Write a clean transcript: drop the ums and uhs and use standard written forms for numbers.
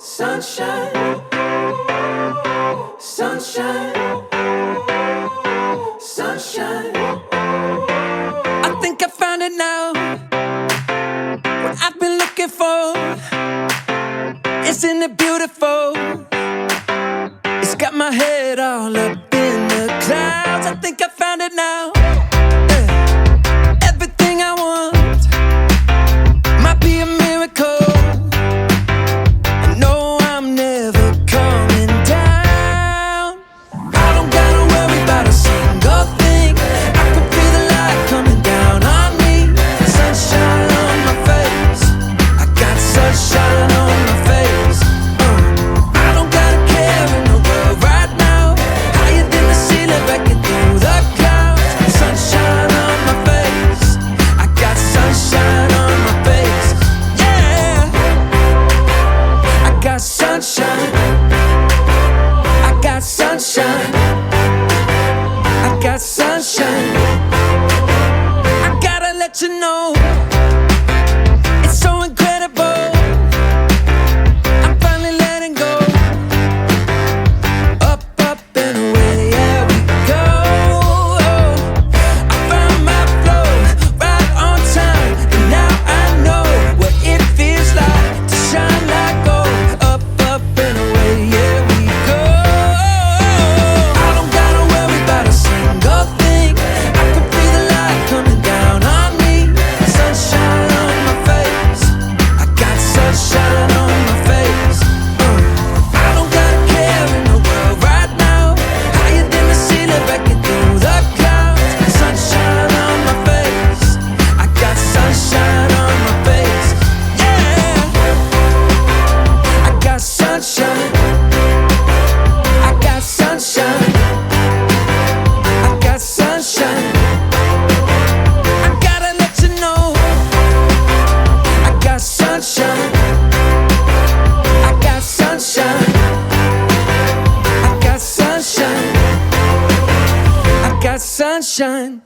Sunshine, sunshine, sunshine. I think I found it now. What I've been looking for. Isn't it beautiful? It's got my head all up in the clouds. I think I found it now. Yeah. Everything I want might be a miracle. I know I'm never coming down. I don't gotta worry about a single thing. I can feel the light coming down on me. Sunshine on my face. I got sunshine on my face. I don't got a care in the world right now. Higher than the ceiling, breaking through the clouds. Sunshine on my face. I got sunshine on my face. Yeah, I got sunshine. I got sunshine. I got sunshine. I gotta let you know, it's so incredible. I'm finally letting go. Up, up and away, yeah, we go. I found my flow right on time, and now I know what it feels like to shine like gold. Up, up and away, yeah, we go. I don't gotta worry about a single thing. I can feel the light coming down on me. Sunshine on my face. I got sunshine on my face. I don't got a care in the world right now. Higher than the ceiling, breaking through the clouds. Sunshine on my face. I got sunshine on my face. Yeah, I got sunshine. I got sunshine. I got sunshine. I gotta let you know, I got sunshine. I got sunshine. I got sunshine. I got sunshine.